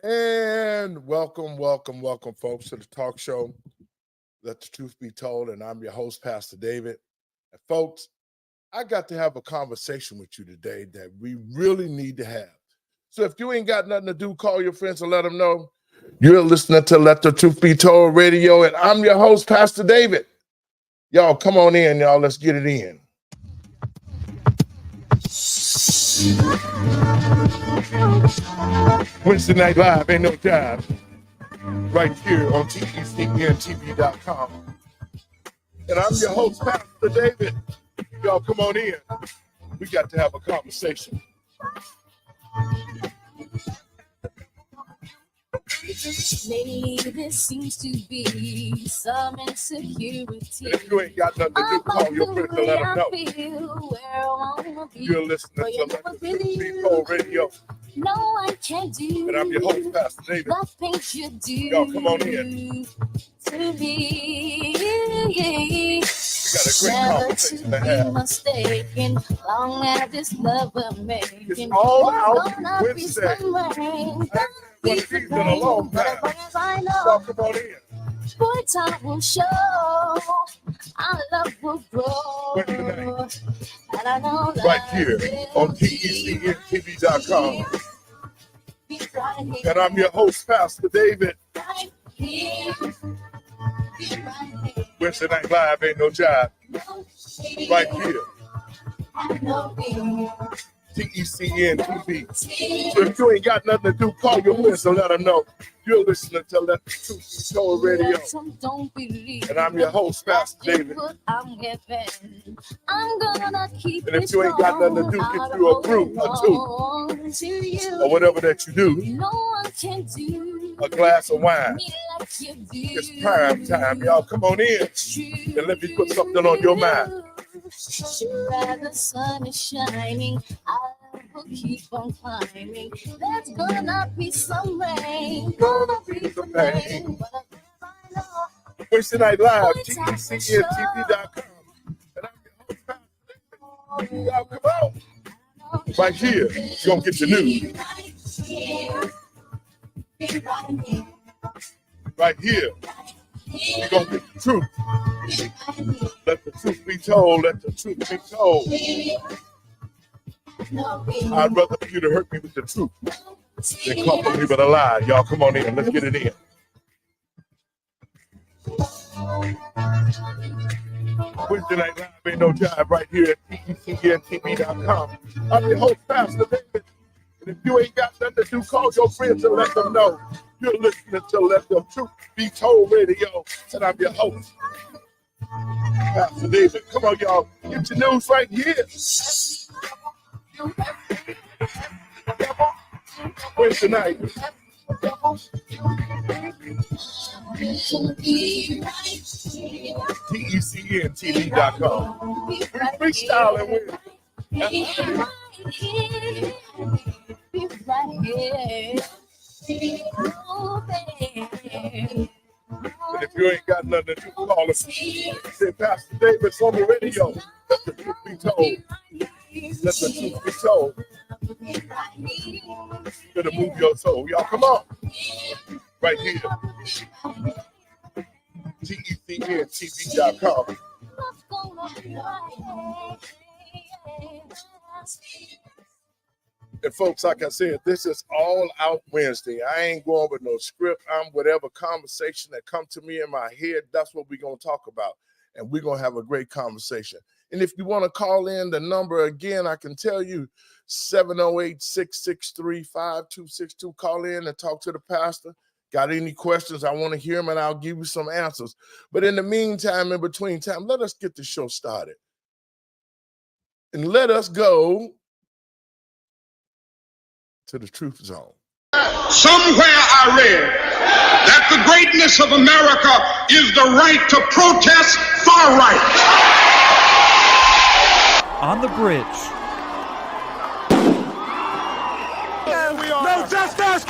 And welcome, folks, to the talk show, Let the Truth Be Told. And I'm your host, Pastor David. And folks, I got to have a conversation with you today that we really need to have. So if you ain't got nothing to do, call your friends and let them know. You're listening to Let the Truth Be Told radio, and I'm your host, Pastor David. Y'all, come on in, y'all. Let's get it in. Wednesday Night Live, ain't no job. Right here on TECNTV.com. And I'm your host, Pastor David. Y'all, come on in. We got to have a conversation. Lately, there seems to be some insecurity. And if you ain't got nothing to do, call your friends and let them know. You're listening to Let the Truth Be Told radio. No one can do. And I'm your host, Pastor David. The things you do. Y'all, come on in. To me. We got a great conversation to have. Mistaken, long as this love we're making. It's all out Wednesday. One of these in a long time. Y'all, come on in. Boy, time will show. Our love will grow. Wednesday night. And I know right here on TECNTV.com. And I'm your host, Pastor David. Right here. Wednesday Night Live, ain't no job. Right here. TECNTV. So if you ain't got nothing to do, call your friends and let them know. You're listening to Let the Truth Be Told radio. And I'm your host, Pastor David. I'm gonna keep and if you ain't got nothing to do, get you a brew or two. Or whatever that you do. No one can do a glass of wine. Like it's prime time. Y'all come on in and let me put something on your mind. Sure, the sun is shining, I will keep on climbing. There's gonna be some rain, gonna be some rain. Wednesday Night Live, TECNTV.com. And I'm your host, y'all come on. Right here, you're gonna get your news. Right here, you're gonna get the truth. Let the truth be told. Let the truth be told. I'd rather for you to hurt me with the truth than comfort me with a lie. Y'all come on in. Let's get it in. Wednesday Night Live, ain't no job. Right here at TECNTV.com. I'm your host, Pastor David. And if you ain't got nothing to do, call your friends and let them know. You're listening to Let the Truth Be Told radio. And I'm your host, Pastor David. Come on, y'all. Get your news right here. Wednesday night. TECNTV.com. Freestyling with. And if you ain't got nothing to do, call us. Say, Pastor David's on the radio. Let the truth be told. Let the truth be told. Gonna move your soul. Y'all come on. Right here. TECNTV.com. And folks, like I said, this is all out Wednesday. I ain't going with no script. I'm whatever conversation that come to me in my head, that's what we're going to talk about. And we're going to have a great conversation. And if you want to call in the number again, I can tell you 708-663-5262. Call in and talk to the pastor. Got any questions? I want to hear them and I'll give you some answers. But in the meantime, in between time, let us get the show started. And let us go to the truth zone. Somewhere I read that the greatness of America is the right to protest far right. On the bridge. No justice,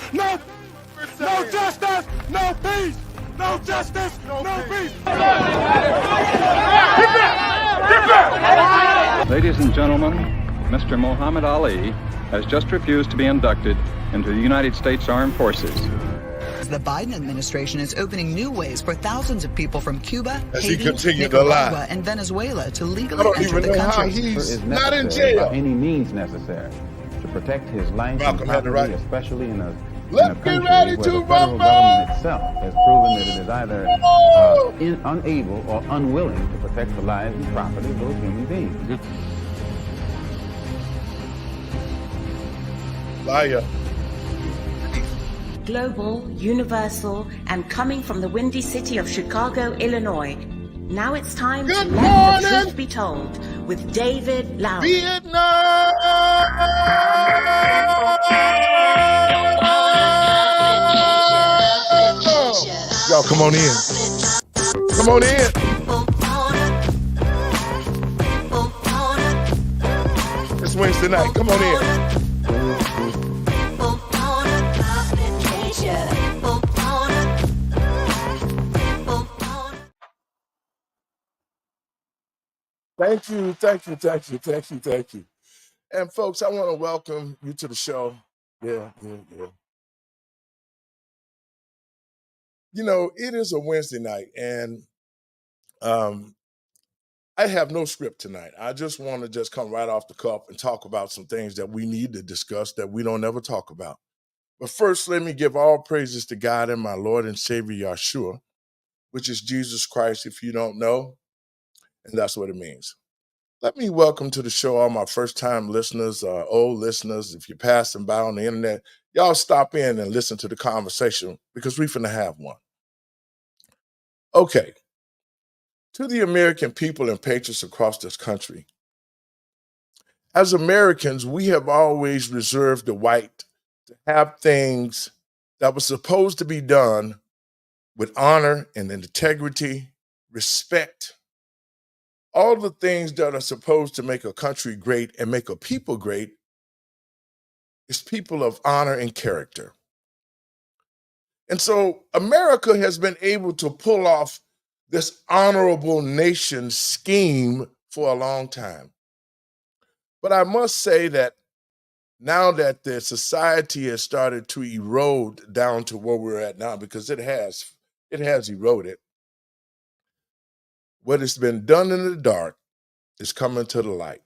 no justice, no peace. No justice, no peace. Ladies and gentlemen, Mr. Muhammad Ali has just refused to be inducted into the United States Armed Forces. The Biden administration is opening new ways for thousands of people from Cuba, Haiti, to lie. Nicaragua, and Venezuela to I legally don't enter even the know how country. he's Is not in necessary jail. by any means necessary to protect his life Malcolm and had it property, right. especially in a Let's get country ready where to the federal rumble! government itself has proven that it is either unable or unwilling to protect the lives and property of those human beings. Liar. Global, universal, and coming from the windy city of Chicago, Illinois. Now it's time Good to let the morning. truth be told with David Lowery. Vietnam! Y'all come on in. Come on in. It's Wednesday night. Come on in. Thank you, thank you, thank you, thank you, thank you. And folks, I want to welcome you to the show. Yeah. You know, it is a Wednesday night, and I have no script tonight. I just want to just come right off the cuff and talk about some things that we need to discuss that we don't ever talk about. But first, let me give all praises to God and my Lord and Savior Yahshua, which is Jesus Christ, if you don't know, and that's what it means. Let me welcome to the show all my first-time listeners, old listeners. If you're passing by on the internet, y'all stop in and listen to the conversation because we're finna have one. Okay, to the American people and patriots across this country, as Americans, we have always reserved the right to have things that were supposed to be done with honor and integrity, respect, all the things that are supposed to make a country great and make a people great is people of honor and character. And so America has been able to pull off this honorable nation scheme for a long time. But I must say that now that the society has started to erode down to where we're at now, because it has eroded, what has been done in the dark is coming to the light.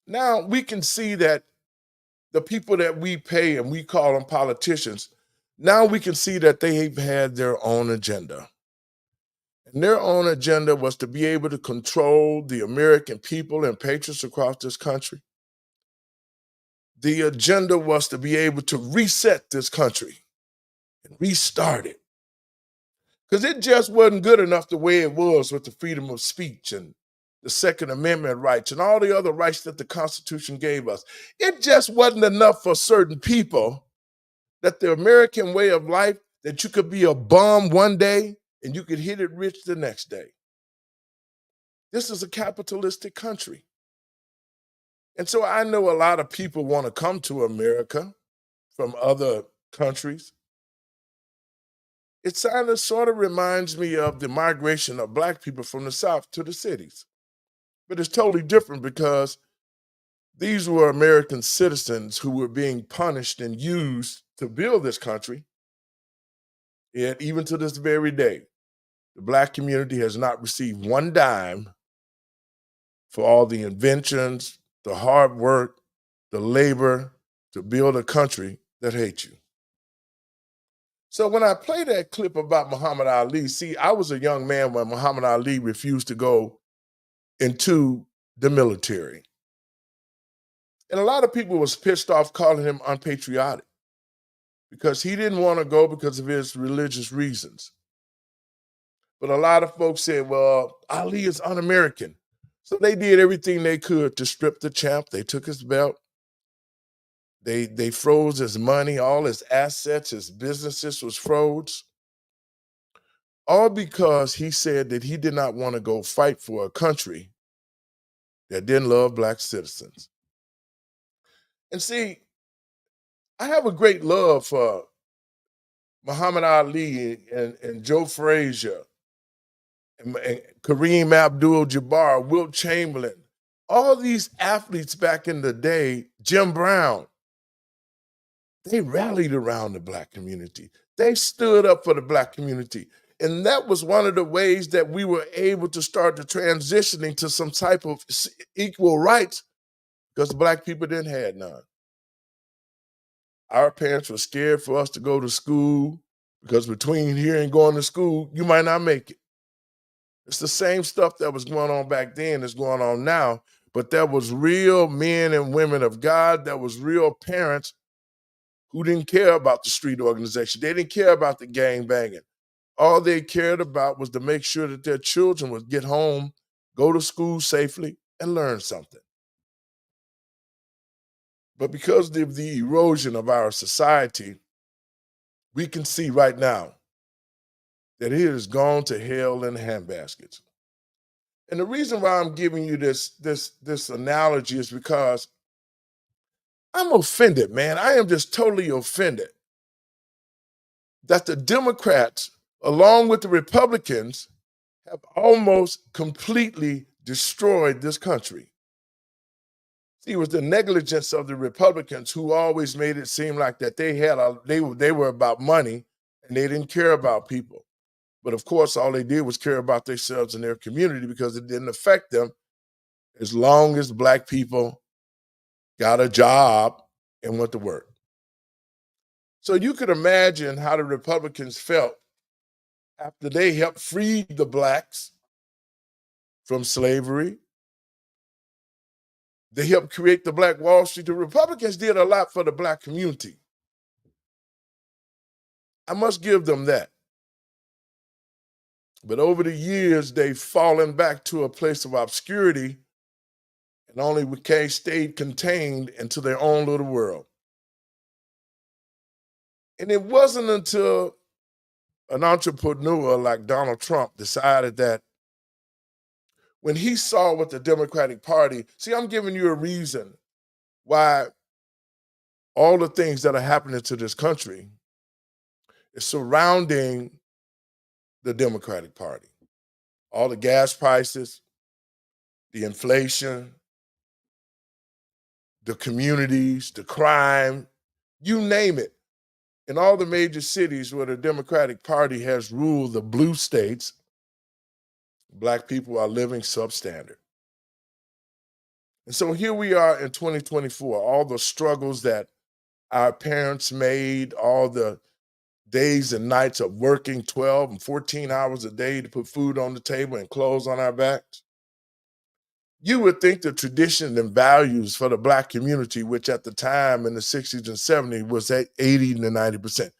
Now we can see that the people that we pay and we call them politicians, now we can see that they've had their own agenda. And their own agenda was to be able to control the American people and patriots across this country. The agenda was to be able to reset this country and restart it. Because it just wasn't good enough the way it was with the freedom of speech and the Second Amendment rights and all the other rights that the Constitution gave us. It just wasn't enough for certain people that the American way of life, that you could be a bum one day and you could hit it rich the next day. This is a capitalistic country. And so I know a lot of people want to come to America from other countries. It sort of reminds me of the migration of Black people from the South to the cities. But it's totally different because these were American citizens who were being punished and used to build this country. Yet even to this very day, the Black community has not received one dime for all the inventions, the hard work, the labor to build a country that hates you. So when I play that clip about Muhammad Ali, see, I was a young man when Muhammad Ali refused to go into the military. And a lot of people was pissed off calling him unpatriotic because he didn't want to go because of his religious reasons. But a lot of folks said, well, Ali is un-American. So they did everything they could to strip the champ. They took his belt. They froze his money, all his assets, his businesses was froze. All because he said that he did not want to go fight for a country that didn't love Black citizens. And see, I have a great love for Muhammad Ali and Joe Frazier and Kareem Abdul-Jabbar, Wilt Chamberlain, all these athletes back in the day, Jim Brown. They rallied around the Black community. They stood up for the Black community. And that was one of the ways that we were able to start the transitioning to some type of equal rights, because Black people didn't have none. Our parents were scared for us to go to school, because between here and going to school, you might not make it. It's the same stuff that was going on back then that's going on now, but there was real men and women of God, that was real parents who didn't care about the street organization. They didn't care about the gang banging. All they cared about was to make sure that their children would get home, go to school safely, and learn something. But because of the erosion of our society, we can see right now that it has gone to hell in handbaskets. And the reason why I'm giving you this analogy is because I'm offended, man. I am just totally offended that the Democrats, along with the Republicans, have almost completely destroyed this country. See, it was the negligence of the Republicans who always made it seem like that they were about money and they didn't care about people. But of course, all they did was care about themselves and their community, because it didn't affect them as long as Black people got a job and went to work. So you could imagine how the Republicans felt after they helped free the Blacks from slavery. They helped create the Black Wall Street. The Republicans did a lot for the Black community. I must give them that. But over the years, they've fallen back to a place of obscurity and only stayed contained into their own little world. And it wasn't until an entrepreneur like Donald Trump decided that when he saw what the Democratic Party, see, I'm giving you a reason why all the things that are happening to this country is surrounding the Democratic Party. All the gas prices, the inflation, the communities, the crime, you name it. In all the major cities where the Democratic Party has ruled the blue states, Black people are living substandard. And so here we are in 2024, all the struggles that our parents made, all the days and nights of working 12 and 14 hours a day to put food on the table and clothes on our backs. You would think the tradition and values for the Black community, which at the time in the 60s and 70s was at 80 to 90%,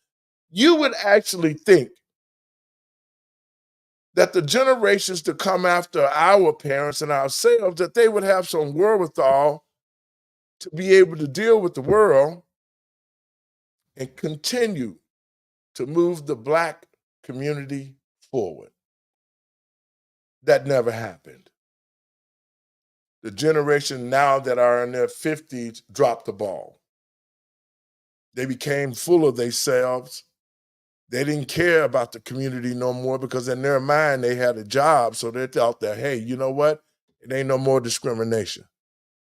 you would actually think that the generations to come after our parents and ourselves, that they would have some wherewithal to be able to deal with the world and continue to move the Black community forward. That never happened. The generation now that are in their 50s dropped the ball. They became full of themselves. They didn't care about the community no more, because in their mind they had a job, so they thought that, hey, you know what? It ain't no more discrimination.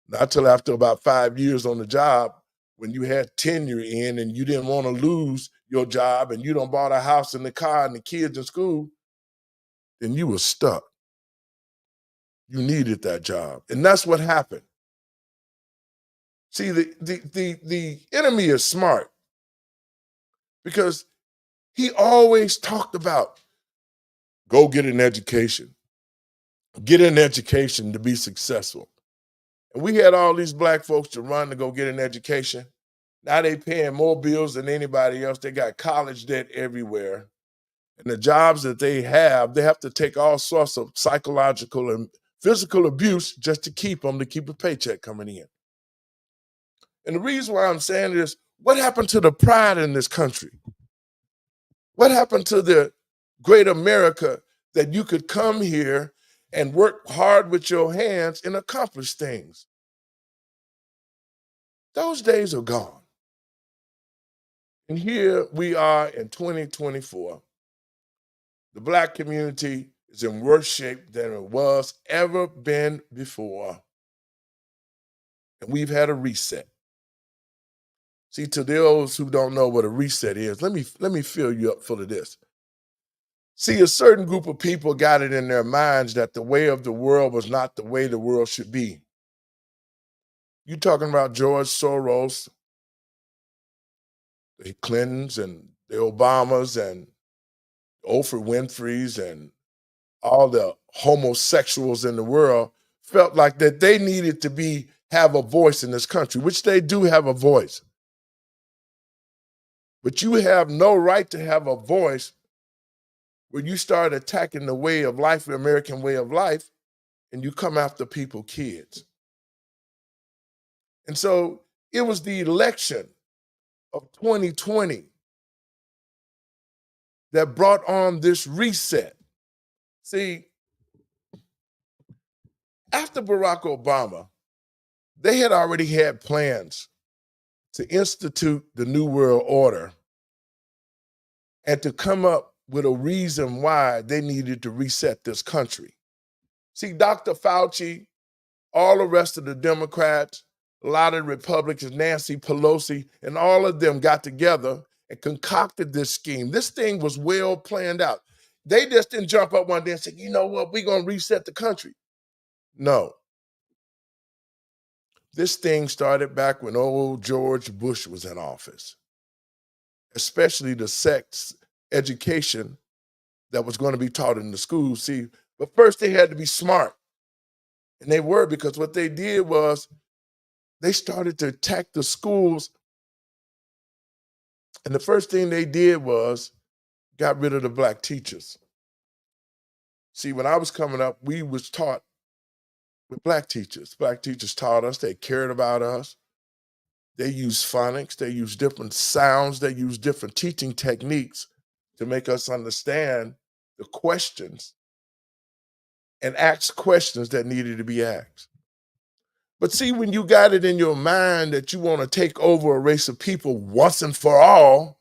Not till after about 5 years on the job, when you had tenure in and you didn't want to lose your job and you done bought a house and the car and the kids in school, then you were stuck. You needed that job. And that's what happened. See, the enemy is smart, because he always talked about go get an education. Get an education to be successful. And we had all these Black folks to run to go get an education. Now they paying more bills than anybody else. They got college debt everywhere. And the jobs that they have to take all sorts of psychological and physical abuse just to keep a paycheck coming in. And the reason why I'm saying this, what happened to the pride in this country? What happened to the great America that you could come here and work hard with your hands and accomplish things? Those days are gone. And here we are in 2024. The Black community is in worse shape than it was ever been before. And we've had a reset. See, to those who don't know what a reset is, let me fill you up full of this. See, a certain group of people got it in their minds that the way of the world was not the way the world should be. You talking about George Soros, the Clintons and the Obamas and Oprah Winfrey's and all the homosexuals in the world felt like that they needed to have a voice in this country, which they do have a voice. But you have no right to have a voice when you start attacking the way of life, the American way of life, and you come after people, kids. And so it was the election of 2020 that brought on this reset. See, after Barack Obama, they had already had plans to institute the New World Order and to come up with a reason why they needed to reset this country. See, Dr. Fauci, all the rest of the Democrats, a lot of Republicans, Nancy Pelosi, and all of them got together and concocted this scheme. This thing was well planned out. They just didn't jump up one day and say, you know what, we're going to reset the country. No. This thing started back when old George Bush was in office, especially the sex education that was going to be taught in the schools. See, but first they had to be smart. And they were, because what they did was they started to attack the schools. And the first thing they did was got rid of the black teachers. See, when I was coming up, we was taught with black teachers. Black teachers taught us, they cared about us. They used phonics, they used different sounds, they used different teaching techniques to make us understand the questions and ask questions that needed to be asked. But see, when you got it in your mind that you want to take over a race of people once and for all,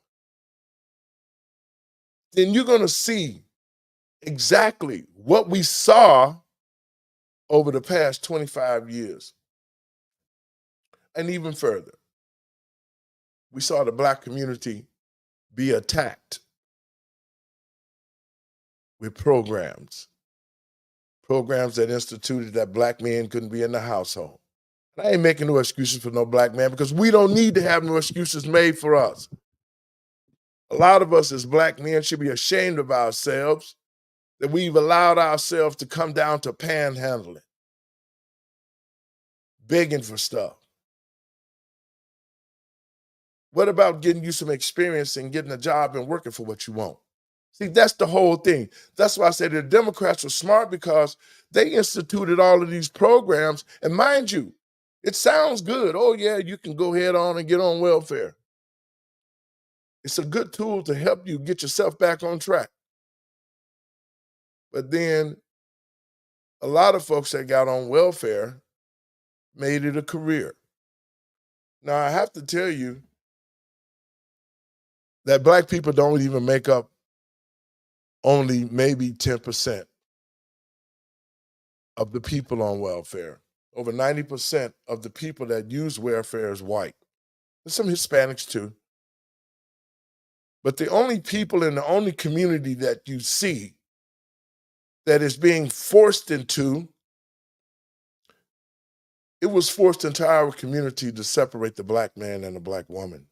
then you're going to see exactly what we saw over the past 25 years. And even further, we saw the black community be attacked with programs that instituted that black men couldn't be in the household. And I ain't making no excuses for no black man, because we don't need to have no excuses made for us. A lot of us as black men should be ashamed of ourselves that we've allowed ourselves to come down to panhandling, begging for stuff. What about getting you some experience and getting a job and working for what you want? See, that's the whole thing. That's why I say the Democrats were smart, because they instituted all of these programs. And mind you, it sounds good. Oh, yeah, you can go ahead on and get on welfare. It's a good tool to help you get yourself back on track. But then a lot of folks that got on welfare made it a career. Now, I have to tell you that black people don't even make up only maybe 10% of the people on welfare. Over 90% of the people that use welfare is white. There's some Hispanics too. But the only people in the only community that you see that is being forced into, it was forced into our community to separate the black man and the black woman.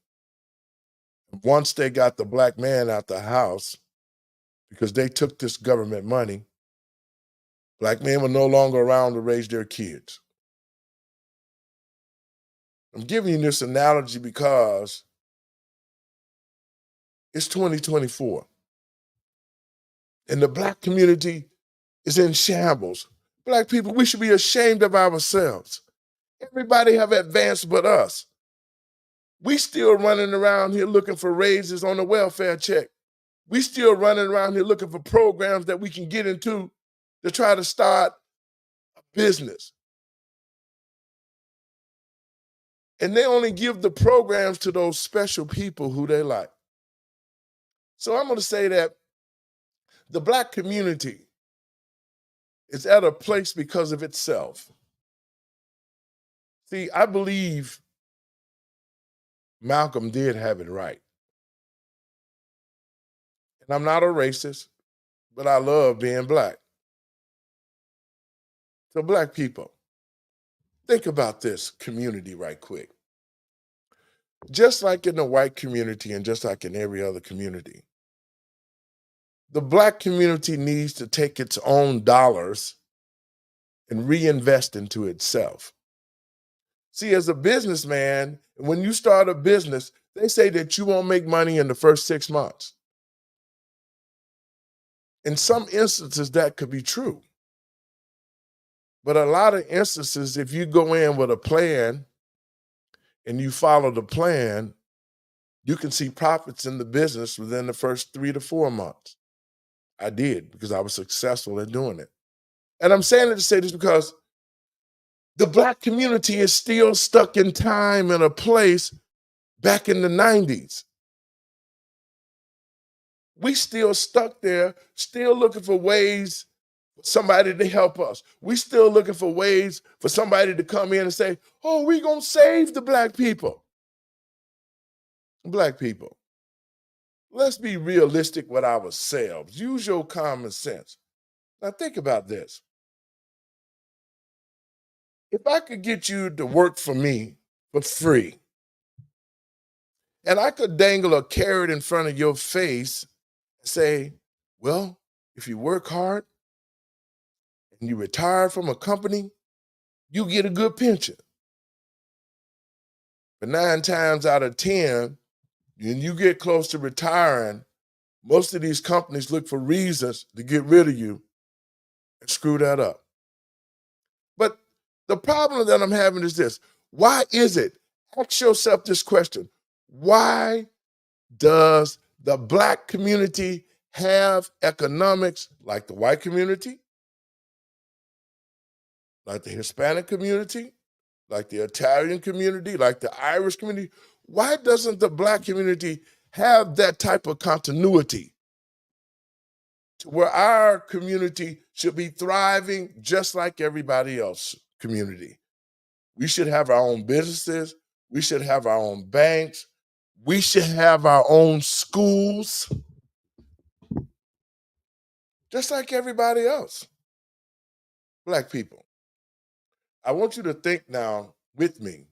Once they got the black man out the house, because they took this government money, black men were no longer around to raise their kids. I'm giving you this analogy because it's 2024. And the black community is in shambles. Black people, we should be ashamed of ourselves. Everybody have advanced but us. We still running around here looking for raises on the welfare check. We still running around here looking for programs that we can get into to try to start a business. And they only give the programs to those special people who they like. So I'm going to say that the black community is at a place because of itself. See, I believe Malcolm did have it right. And I'm not a racist, but I love being black. So black people, think about this community right quick. Just like in the white community and just like in every other community, the black community needs to take its own dollars and reinvest into itself. See, as a businessman, when you start a business, they say that you won't make money in the first 6 months. In some instances, that could be true. But a lot of instances, if you go in with a plan and you follow the plan, you can see profits in the business within the first 3 to 4 months. I did because I was successful at doing it. And I'm saying it to say this because the black community is still stuck in time and a place back in the 90s. We still stuck there, still looking for ways for somebody to help us. We still looking for ways for somebody to come in and say, oh, we gonna save the black people. Black people, let's be realistic with ourselves. Use your common sense. Now think about this. If I could get you to work for me for free, and I could dangle a carrot in front of your face and say, well, if you work hard and you retire from a company, you get a good pension. But 9 times out of 10, when you get close to retiring, most of these companies look for reasons to get rid of you and screw that up. But the problem that I'm having is this. Why is it? Ask yourself this question. Why does the black community have economics like the white community, like the Hispanic community, like the Italian community, like the Irish community? Why doesn't the black community have that type of continuity to where our community should be thriving just like everybody else's community? We should have our own businesses. We should have our own banks. We should have our own schools, just like everybody else. Black people, I want you to think now with me,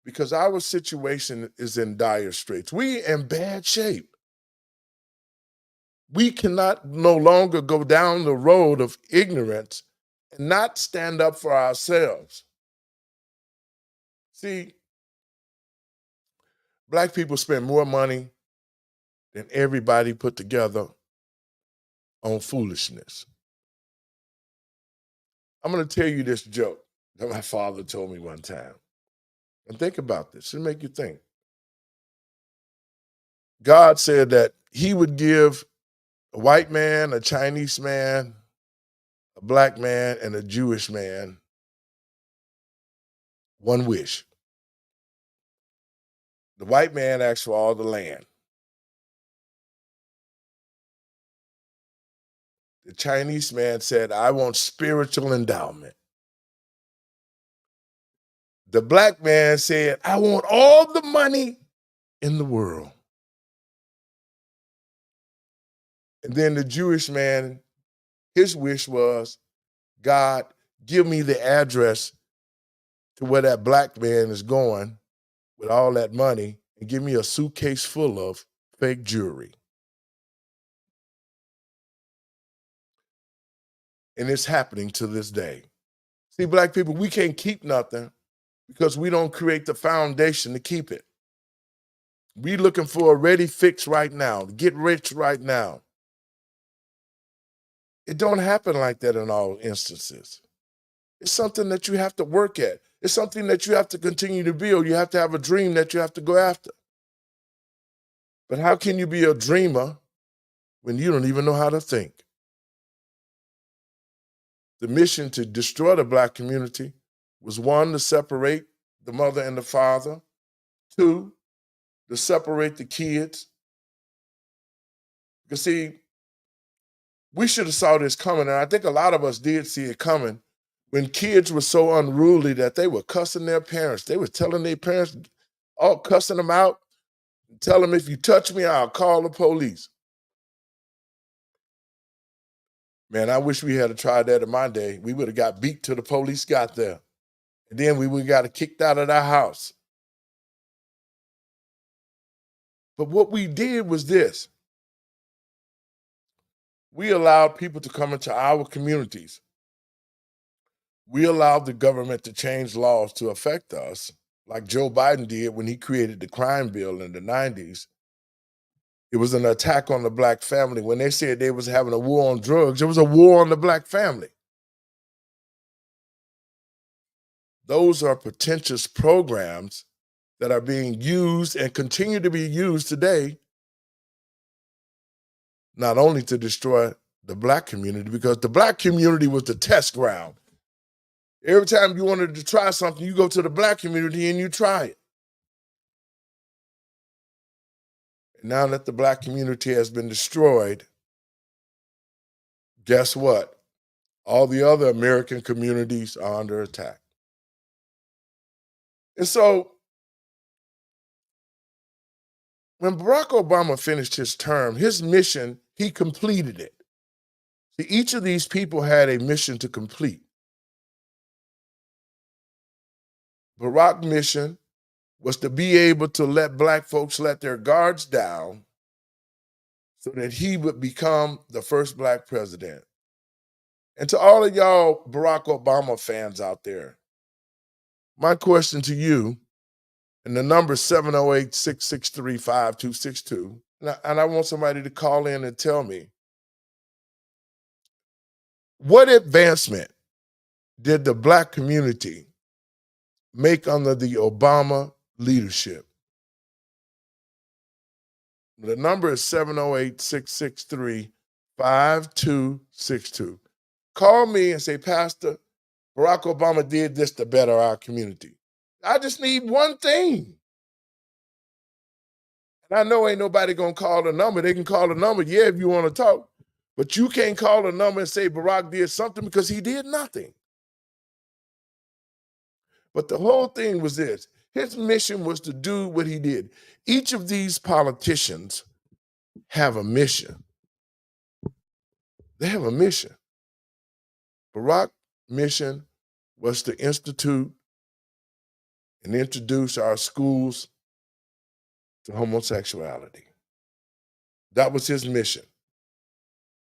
because our situation is in dire straits. We in bad shape. We cannot no longer go down the road of ignorance and not stand up for ourselves. See, black people spend more money than everybody put together on foolishness. I'm going to tell you this joke that my father told me one time. And think about this. It'll make you think. God said that he would give a white man, a Chinese man, a black man, and a Jewish man one wish. The white man asked for all the land. The Chinese man said, I want spiritual endowment. The black man said, I want all the money in the world. And then the Jewish man, his wish was, God, give me the address to where that black man is going with all that money and give me a suitcase full of fake jewelry. And it's happening to this day. See, black people, we can't keep nothing because we don't create the foundation to keep it. We looking for a ready fix right now, get rich right now. It don't happen like that in all instances. It's something that you have to work at. It's something that you have to continue to build. You have to have a dream that you have to go after. But how can you be a dreamer when you don't even know how to think? The mission to destroy the black community was 1, to separate the mother and the father. 2, to separate the kids. Because see, we should have saw this coming, and I think a lot of us did see it coming when kids were so unruly that they were cussing their parents. They were telling their parents, all cussing them out, tell them if you touch me, I'll call the police. Man, I wish we had tried that in my day. We would have got beat till the police got there. And then we would have got kicked out of our house. But what we did was this. We allowed people to come into our communities. We allowed the government to change laws to affect us, like Joe Biden did when he created the crime bill in the 90s. It was an attack on the black family. When they said they was having a war on drugs, it was a war on the black family. Those are pretentious programs that are being used and continue to be used today, not only to destroy the black community, because the black community was the test ground. Every time you wanted to try something, you go to the black community and you try it. And now that the black community has been destroyed, guess what? All the other American communities are under attack. And so when Barack Obama finished his term, his mission, he completed it. See, each of these people had a mission to complete. Barack's mission was to be able to let black folks let their guards down so that he would become the first black president. And to all of y'all Barack Obama fans out there, my question to you, and the number is 708-663-5262, and I want somebody to call in and tell me, what advancement did the black community make under the Obama leadership? The number is 708-663-5262. Call me and say, Pastor, Barack Obama did this to better our community. I just need one thing. And I know ain't nobody gonna call the number. They can call the number, yeah, if you want to talk. But you can't call the number and say Barack did something, because he did nothing. But the whole thing was this. His mission was to do what he did. Each of these politicians have a mission. They have a mission. Barack's mission was to institute and introduce our schools to homosexuality. That was his mission.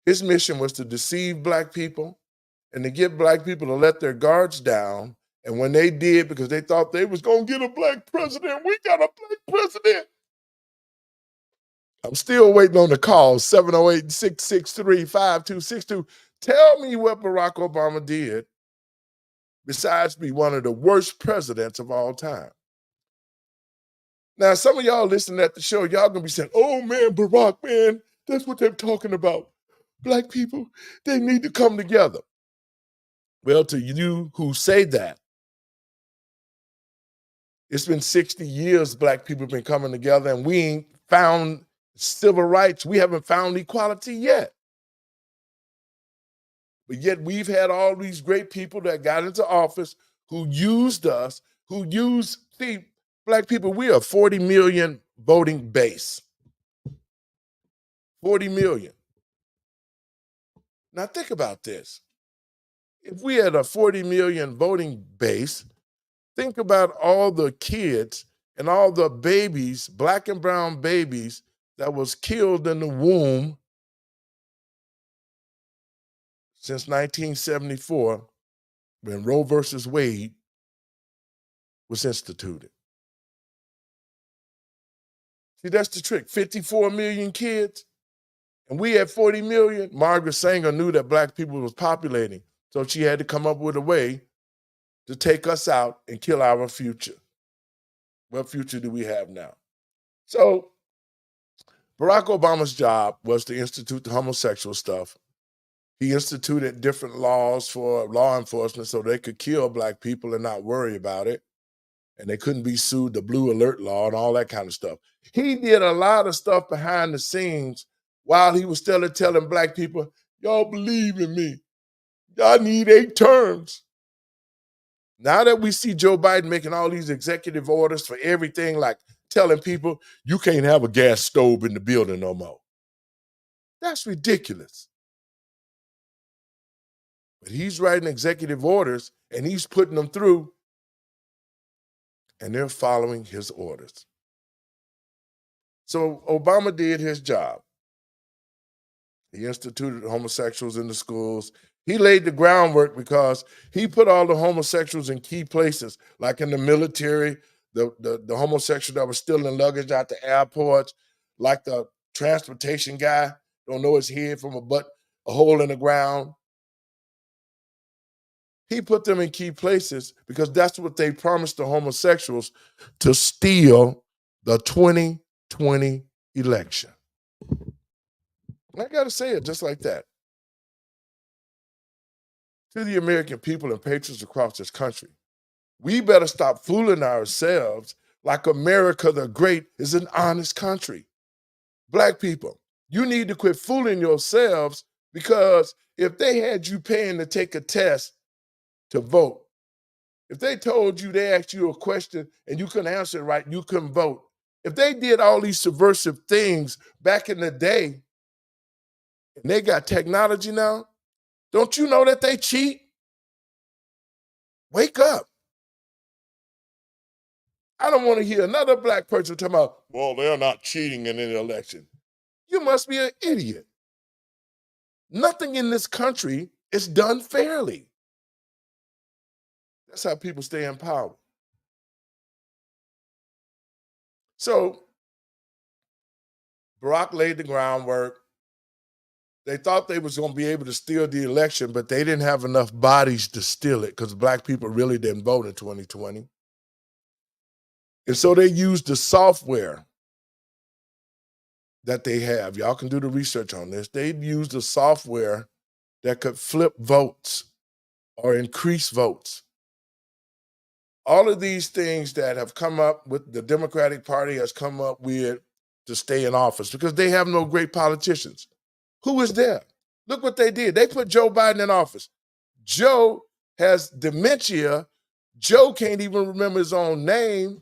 His mission was to deceive black people and to get black people to let their guards down. And when they did, because they thought they was going to get a black president, we got a black president. I'm still waiting on the call, 708-663-5262. Tell me what Barack Obama did besides be one of the worst presidents of all time. Now, some of y'all listening at the show, y'all gonna be saying, oh man, Barack, man, that's what they're talking about. Black people, they need to come together. Well, to you who say that, it's been 60 years black people have been coming together, and we ain't found civil rights. We haven't found equality yet. But yet we've had all these great people that got into office who used us, see, black people, we are 40 million voting base. 40 million. Now think about this. If we had a 40 million voting base, think about all the kids and all the babies, black and brown babies, that was killed in the womb since 1974, when Roe versus Wade was instituted. See, that's the trick. 54 million kids, and we had 40 million. Margaret Sanger knew that black people was populating, so she had to come up with a way to take us out and kill our future. What future do we have now? So Barack Obama's job was to institute the homosexual stuff. He instituted different laws for law enforcement so they could kill black people and not worry about it. And they couldn't be sued, the Blue Alert Law and all that kind of stuff. He did a lot of stuff behind the scenes while he was still telling black people, y'all believe in me. Y'all need 8 terms. Now that we see Joe Biden making all these executive orders for everything, like telling people you can't have a gas stove in the building no more. That's ridiculous. But he's writing executive orders and he's putting them through, and they're following his orders. So Obama did his job. He instituted homosexuals in the schools. He laid the groundwork because he put all the homosexuals in key places, like in the military, the homosexual that was stealing luggage out the airports, like the transportation guy, don't know his head from a hole in the ground. He put them in key places because that's what they promised the homosexuals to steal the 2020 election. I got to say it just like that. To the American people and patriots across this country, we better stop fooling ourselves like America the Great is an honest country. Black people, you need to quit fooling yourselves, because if they had you paying to take a test to vote, if they told you, they asked you a question and you couldn't answer it right, you couldn't vote. If they did all these subversive things back in the day, and they got technology now, don't you know that they cheat? Wake up. I don't want to hear another black person talking about, well, they're not cheating in an election. You must be an idiot. Nothing in this country is done fairly. That's how people stay in power. So Barack laid the groundwork. They thought they was going to be able to steal the election, but they didn't have enough bodies to steal it because black people really didn't vote in 2020. And so they used the software that they have. Y'all can do the research on this. They used a software that could flip votes or increase votes. All of these things that have come up with the Democratic Party has come up with to stay in office because they have no great politicians. Who is there? Look what they did. They put Joe Biden in office. Joe has dementia. Joe can't even remember his own name.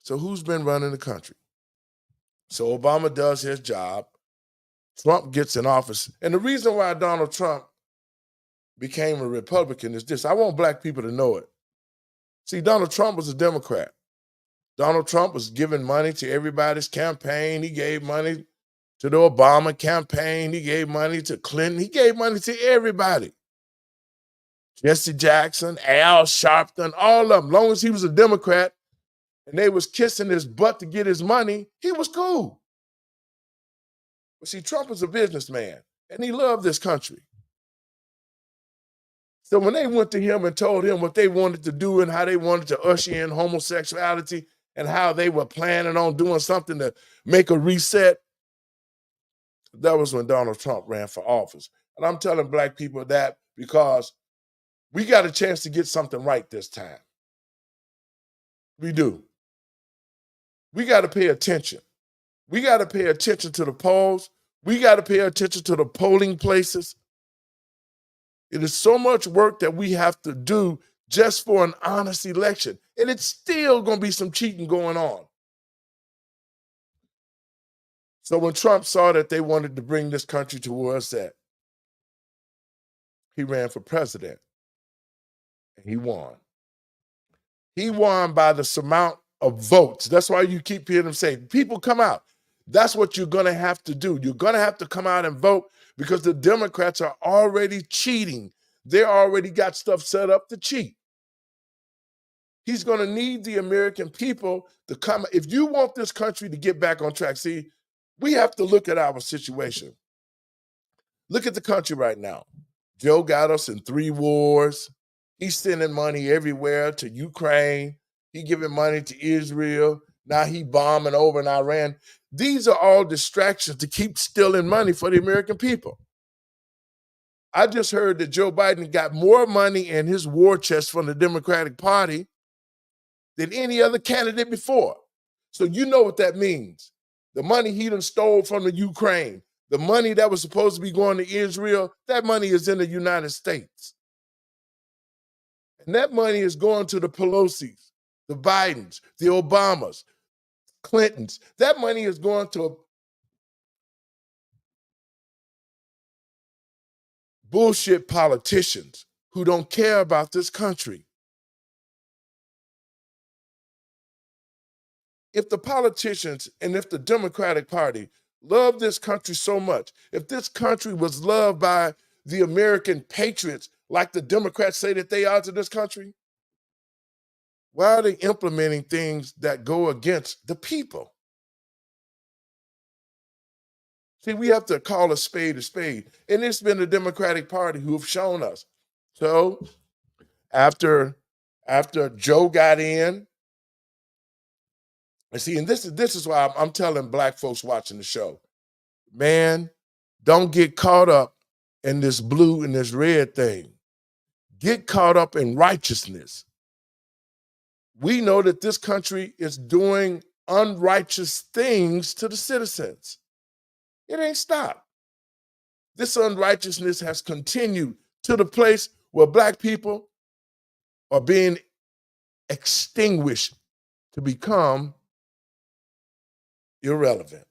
So who's been running the country? So Obama does his job. Trump gets in office. And the reason why Donald Trump became a Republican is this. I want black people to know it. See, Donald Trump was a Democrat. Donald Trump was giving money to everybody's campaign. He gave money to the Obama campaign. He gave money to Clinton. He gave money to everybody. Jesse Jackson, Al Sharpton, all of them. As long as he was a Democrat and they was kissing his butt to get his money, he was cool. But see, Trump was a businessman and he loved this country. So when they went to him and told him what they wanted to do and how they wanted to usher in homosexuality and how they were planning on doing something to make a reset, that was when Donald Trump ran for office. And I'm telling black people that because we got a chance to get something right this time. We do. We got to pay attention. We got to pay attention to the polls. We got to pay attention to the polling places. It is so much work that we have to do just for an honest election. And it's still going to be some cheating going on. So when Trump saw that they wanted to bring this country to where it's at, he ran for president. And he won. He won by the amount of votes. That's why you keep hearing him say, people come out. That's what you're going to have to do. You're going to have to come out and vote because the Democrats are already cheating. They already got stuff set up to cheat. He's going to need the American people to come. If you want this country to get back on track, see, we have to look at our situation. Look at the country right now. Joe got us in 3 wars. He's sending money everywhere to Ukraine. He giving money to Israel. Now he bombing over in Iran. These are all distractions to keep stealing money for the American people. I just heard that Joe Biden got more money in his war chest from the Democratic Party than any other candidate before. So you know what that means. The money he done stole from the Ukraine, the money that was supposed to be going to Israel, that money is in the United States. And that money is going to the Pelosi's, the Bidens, the Obamas, Clintons. That money is going to bullshit politicians who don't care about this country. If the politicians and if the Democratic Party love this country so much, if this country was loved by the American patriots like the Democrats say that they are to this country, why are they implementing things that go against the people? See, we have to call a spade a spade. And it's been the Democratic Party who have shown us. So after Joe got in, and see, and this is why I'm telling black folks watching the show, man, don't get caught up in this blue and this red thing. Get caught up in righteousness. We know that this country is doing unrighteous things to the citizens. It ain't stopped. This unrighteousness has continued to the place where black people are being extinguished to become irrelevant.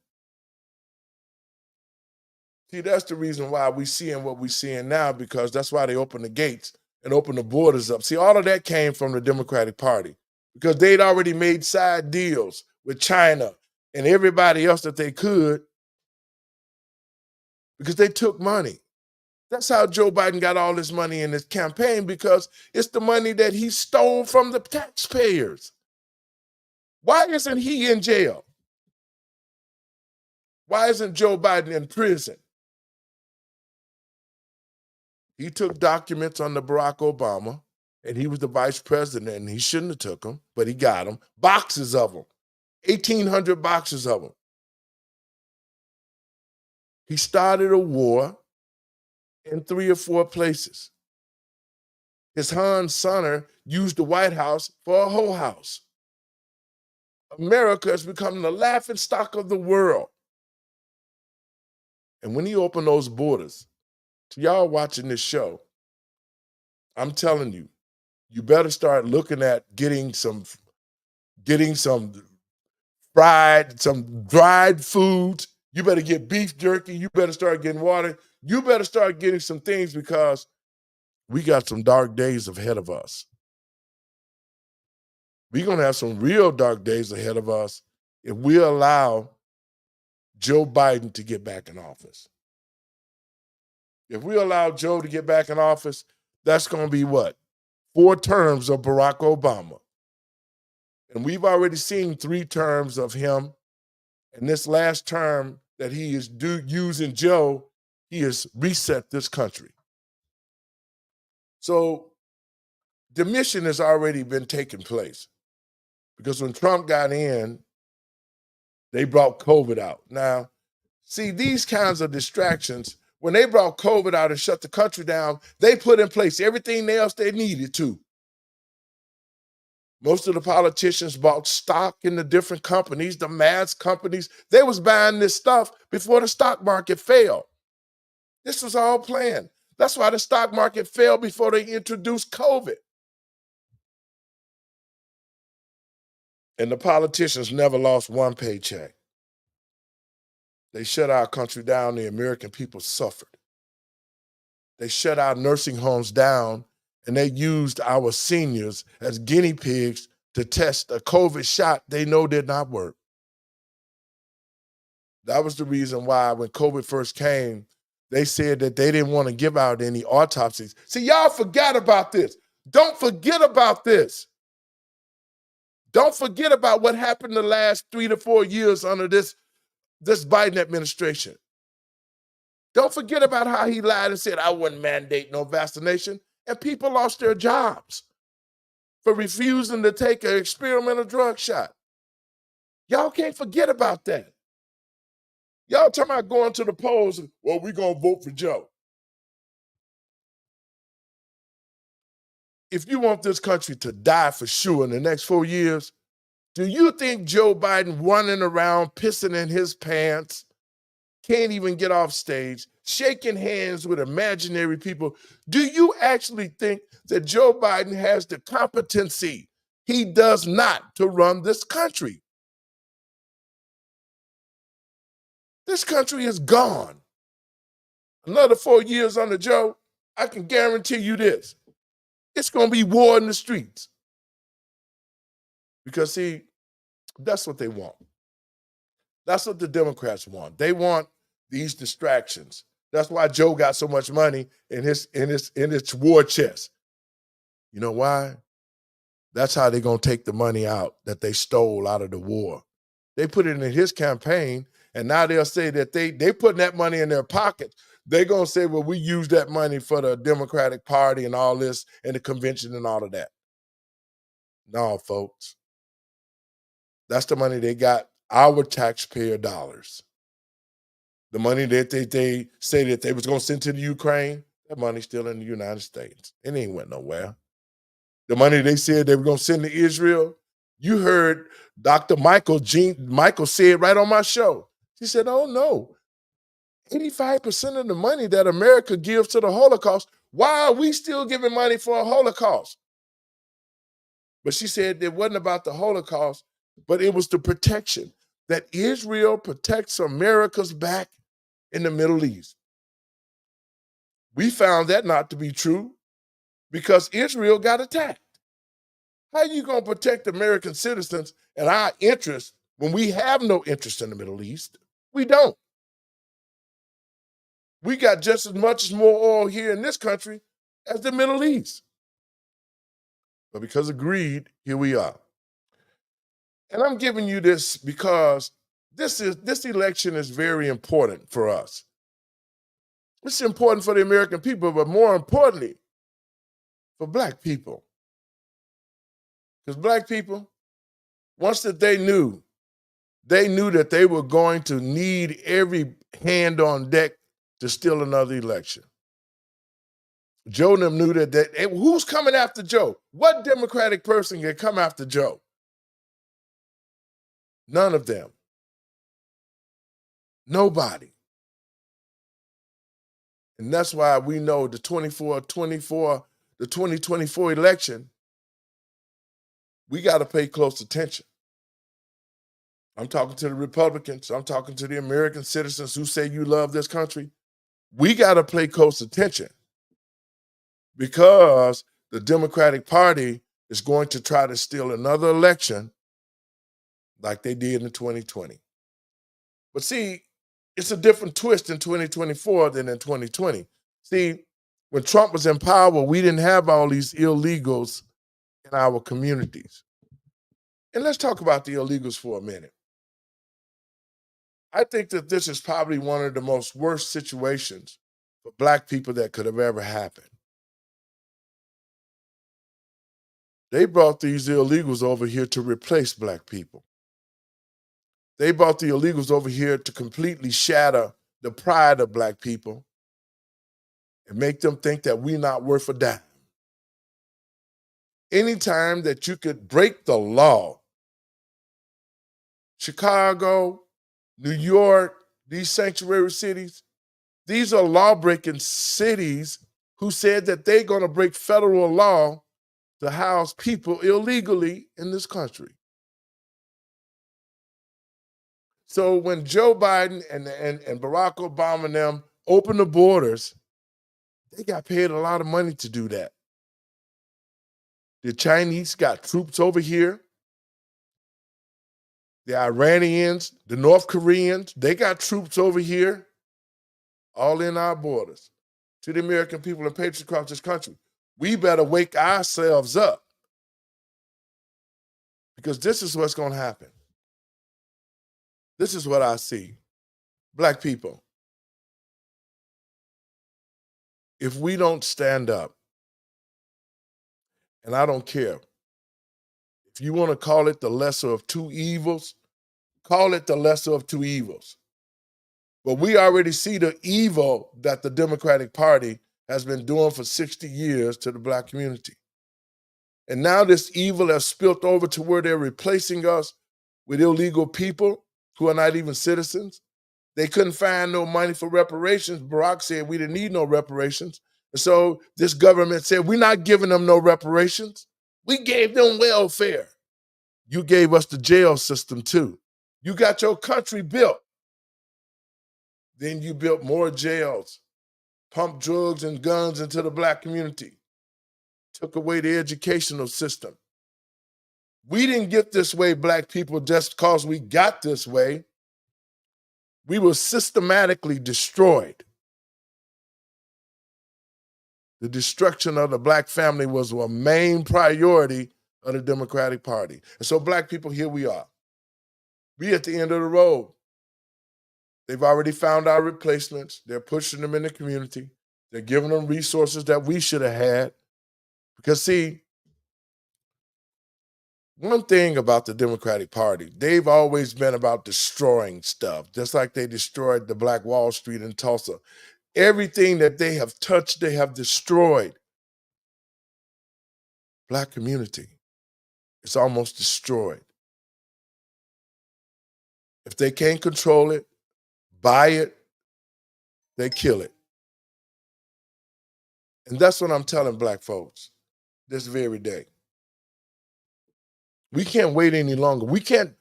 See, that's the reason why we seeing what we're seeing now, because that's why they open the gates and open the borders up. See, all of that came from the Democratic Party because they'd already made side deals with China and everybody else that they could because they took money. That's how Joe Biden got all this money in his campaign, because it's the money that he stole from the taxpayers. Why isn't he in jail? Why isn't Joe Biden in prison? He took documents under Barack Obama, and he was the vice president, and he shouldn't have took them, but he got them. Boxes of them, 1,800 boxes of them. He started a war in 3 or 4 places. His Hans Sonner used the White House for a whole house. America has become the laughingstock of the world. And when he opened those borders, to y'all watching this show, I'm telling you, you better start looking at getting some dried foods. You better get beef jerky. You better start getting water. You better start getting some things, because we got some dark days ahead of us. We're going to have some real dark days ahead of us if we allow Joe Biden to get back in office. If we allow Joe to get back in office, that's going to be what? 4 terms of Barack Obama. And we've already seen 3 terms of him. And this last term that he is using Joe, he has reset this country. So the mission has already been taking place, because when Trump got in, they brought COVID out. Now, see, these kinds of distractions, when they brought COVID out and shut the country down, they put in place everything else they needed to. Most of the politicians bought stock in the different companies, the mass companies. They was buying this stuff before the stock market fell. This was all planned. That's why the stock market fell before they introduced COVID. And the politicians never lost one paycheck. They shut our country down. The American people suffered. They shut our nursing homes down, and they used our seniors as guinea pigs to test a COVID shot they know did not work. That was the reason why when COVID first came, they said that they didn't want to give out any autopsies. See, y'all forgot about this. Don't forget about this. Don't forget about what happened the last 3 to 4 years under this Biden administration. Don't forget about how he lied and said, I wouldn't mandate no vaccination, and people lost their jobs for refusing to take an experimental drug shot. Y'all can't forget about that. Y'all talking about going to the polls, well, we're going to vote for Joe. If you want this country to die for sure in the next 4 years, do you think Joe Biden running around, pissing in his pants, can't even get off stage, shaking hands with imaginary people. Do you actually think that Joe Biden has the competency? He does not, to run this country. This country is gone. Another 4 years under Joe, I can guarantee you this. It's going to be war in the streets. Because, see, that's what they want. That's what the Democrats want. They want these distractions. That's why Joe got so much money in his war chest. You know why? That's how they're going to take the money out that they stole out of the war. They put it in his campaign, and now they'll say that they putting that money in their pockets. They're going to say, well, we use that money for the Democratic Party and all this and the convention and all of that. No, folks. That's the money they got, our taxpayer dollars. The money that they say that they was going to send to the Ukraine, that money's still in the United States. It ain't went nowhere. The money they said they were going to send to Israel, you heard Dr. Michael said right on my show. She said, oh, no. 85% of the money that America gives to the Holocaust, why are we still giving money for a Holocaust? But she said it wasn't about the Holocaust, but it was the protection, that Israel protects America's back in the Middle East. We found that not to be true because Israel got attacked. How are you going to protect American citizens and our interests when we have no interest in the Middle East? We don't. We got just as much as more oil here in this country as the Middle East. But because of greed, here we are. And I'm giving you this because this election is very important for us. It's important for the American people, but more importantly, for Black people. Because Black people, once that they knew that they were going to need every hand on deck to steal another election. Joe and them knew that who's coming after Joe? What Democratic person can come after Joe? None of them. Nobody. And that's why we know the 2024 election, we got to pay close attention. I'm talking to the Republicans. I'm talking to the American citizens who say you love this country. We got to pay close attention because the Democratic Party is going to try to steal another election like they did in 2020. But see, it's a different twist in 2024 than in 2020. See, when Trump was in power, we didn't have all these illegals in our communities. And let's talk about the illegals for a minute. I think that this is probably one of the most worst situations for Black people that could have ever happened. They brought these illegals over here to replace Black people. They brought the illegals over here to completely shatter the pride of Black people and make them think that we're not worth a dime. Anytime that you could break the law, Chicago, New York, these sanctuary cities, these are law-breaking cities who said that they're going to break federal law to house people illegally in this country. So when Joe Biden and Barack Obama and them opened the borders, they got paid a lot of money to do that. The Chinese got troops over here. The Iranians, the North Koreans, they got troops over here, all in our borders. To the American people and patriots across this country, we better wake ourselves up because this is what's going to happen. This is what I see. Black people, if we don't stand up, and I don't care, if you want to call it the lesser of two evils, call it the lesser of two evils. But we already see the evil that the Democratic Party has been doing for 60 years to the Black community. And now this evil has spilt over to where they're replacing us with illegal people who are not even citizens. They couldn't find no money for reparations. Barack said we didn't need no reparations. And so this government said, we're not giving them no reparations. We gave them welfare. You gave us the jail system too. You got your country built. Then you built more jails, pumped drugs and guns into the Black community, took away the educational system. We didn't get this way, Black people, just because we got this way. We were systematically destroyed. The destruction of the Black family was a main priority of the Democratic Party. And so Black people, here we are. We at the end of the road. They've already found our replacements. They're pushing them in the community. They're giving them resources that we should have had. Because see, one thing about the Democratic Party, they've always been about destroying stuff, just like they destroyed the Black Wall Street in Tulsa. Everything that they have touched, they have destroyed. Black community, it's almost destroyed. If they can't control it, buy it, they kill it. And that's what I'm telling Black folks this very day. We can't wait any longer. We can't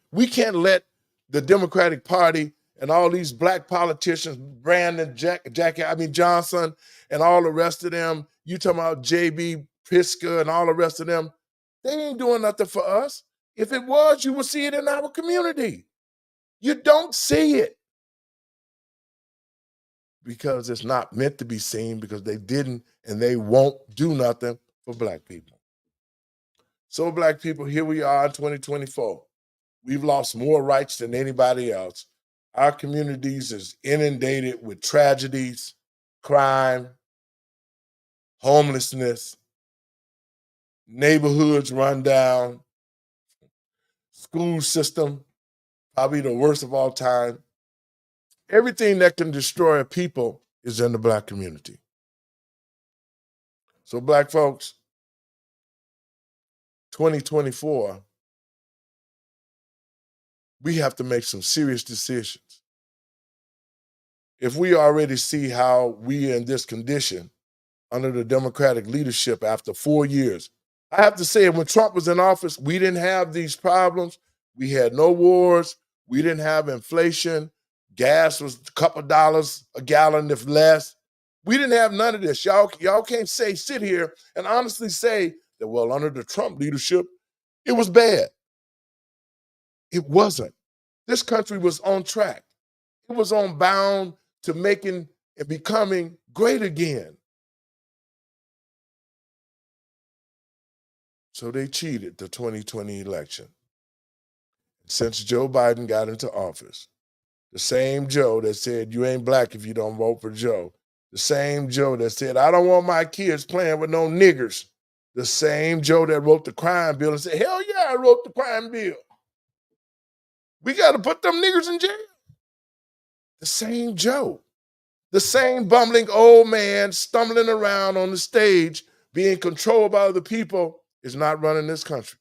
let the Democratic Party and all these Black politicians, Brandon, Johnson, and all the rest of them, you talking about J.B. Pritzker and all the rest of them, they ain't doing nothing for us. If it was, you would see it in our community. You don't see it because it's not meant to be seen, because they didn't and they won't do nothing for Black people. So Black people, here we are in 2024. We've lost more rights than anybody else. Our communities is inundated with tragedies, crime, homelessness, neighborhoods run down, school system, probably the worst of all time. Everything that can destroy a people is in the Black community. So Black folks, 2024, we have to make some serious decisions. If we already see how we are in this condition under the Democratic leadership after 4 years, I have to say, when Trump was in office, we didn't have these problems. We had no wars. We didn't have inflation. Gas was a couple dollars a gallon, if less. We didn't have none of this. Y'all can't sit here and honestly say that, well, under the Trump leadership, it was bad. It wasn't. This country was on track. It was on bound to making and becoming great again. So they cheated the 2020 election. Since Joe Biden got into office, the same Joe that said you ain't Black if you don't vote for Joe, the same Joe that said I don't want my kids playing with no niggers, the same Joe that wrote the crime bill and said, hell yeah, I wrote the crime bill. We got to put them niggers in jail. The same Joe, the same bumbling old man stumbling around on the stage being controlled by other people is not running this country.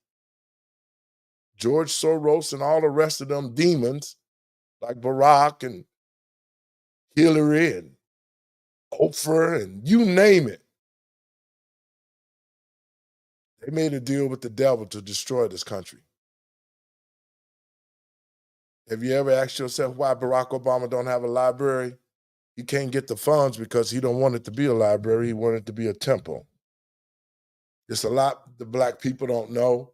George Soros and all the rest of them demons like Barack and Hillary and Oprah and you name it. They made a deal with the devil to destroy this country. Have you ever asked yourself why Barack Obama don't have a library? He can't get the funds because he don't want it to be a library. He wanted it to be a temple. There's a lot the Black people don't know,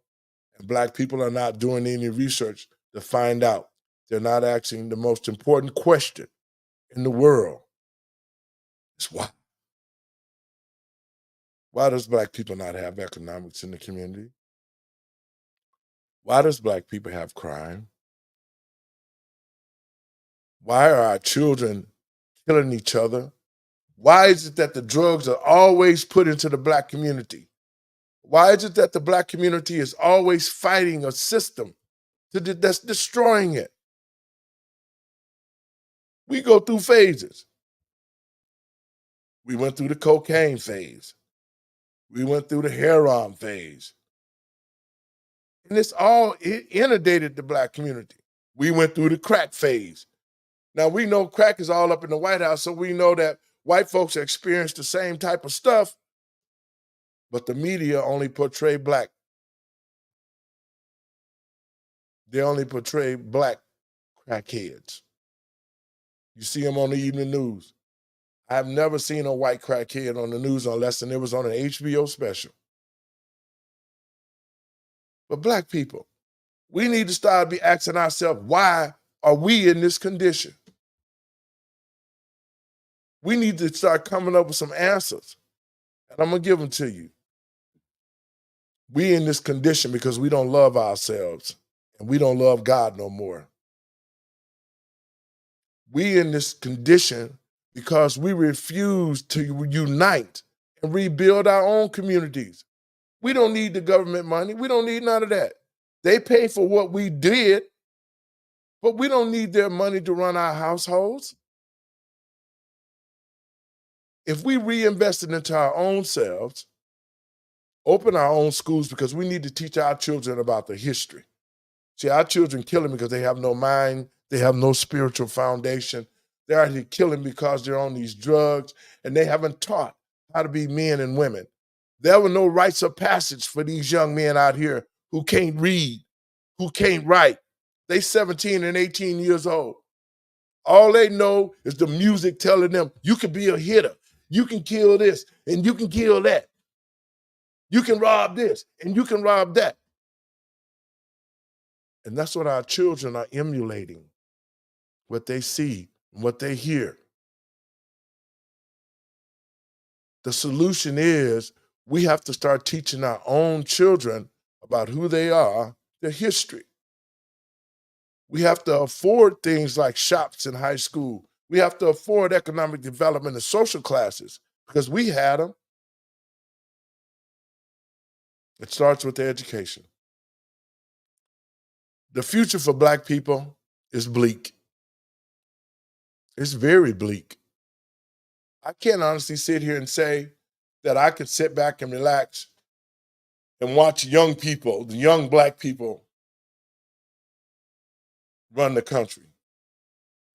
and Black people are not doing any research to find out. They're not asking the most important question in the world. It's why. Why does Black people not have economics in the community? Why does Black people have crime? Why are our children killing each other? Why is it that the drugs are always put into the Black community? Why is it that the Black community is always fighting a system that's destroying it? We go through phases. We went through the cocaine phase. We went through the heroin phase. And it inundated the Black community. We went through the crack phase. Now, we know crack is all up in the White House, so we know that white folks experience the same type of stuff, but the media only portray black. They only portray black crackheads. You see them on the evening news. I've never seen a white crackhead on the news unless it was on an HBO special. But black people, we need to start asking ourselves, why are we in this condition? We need to start coming up with some answers. And I'm going to give them to you. We in this condition because we don't love ourselves and we don't love God no more. We in this condition because we refuse to unite and rebuild our own communities. We don't need the government money. We don't need none of that. They pay for what we did, but we don't need their money to run our households. If we reinvested into our own selves, open our own schools, because we need to teach our children about the history. See, our children killing because they have no mind, they have no spiritual foundation. They're actually killing because they're on these drugs and they haven't taught how to be men and women. There were no rites of passage for these young men out here who can't read, who can't write. They 17 and 18 years old. All they know is the music telling them, you can be a hitter, you can kill this, and you can kill that. You can rob this, and you can rob that. And that's what our children are emulating, what they see, what they hear. The solution is we have to start teaching our own children about who they are, their history. We have to afford things like shops in high school. We have to afford economic development and social classes because we had them. It starts with the education. The future for Black people is bleak. It's very bleak. I can't honestly sit here and say that I could sit back and relax and watch young people, the young Black people, run the country,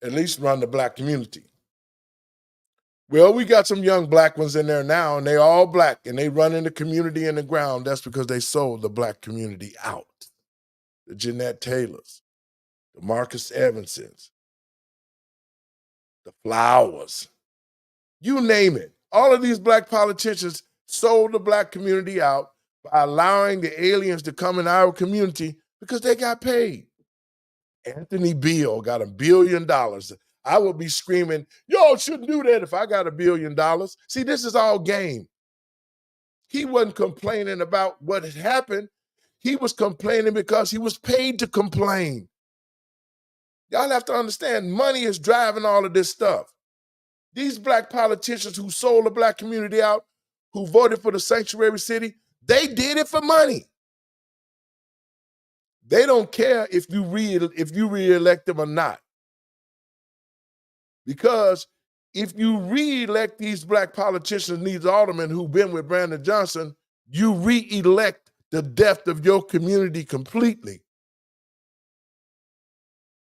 at least run the Black community. Well, we got some young Black ones in there now, and they all Black, and they run in the community in the ground. That's because they sold the Black community out. The Jeanette Taylors, the Marcus Evansons, the Flowers, you name it. All of these Black politicians sold the Black community out by allowing the aliens to come in our community because they got paid. Anthony Beale got $1 billion. I would be screaming, y'all shouldn't do that if I got $1 billion. See, this is all game. He wasn't complaining about what had happened. He was complaining because he was paid to complain. Y'all have to understand, money is driving all of this stuff. These Black politicians who sold the Black community out, who voted for the sanctuary city, they did it for money. They don't care if you re-elect them or not. Because if you re-elect these Black politicians, these aldermen who've been with Brandon Johnson, you re-elect the death of your community completely.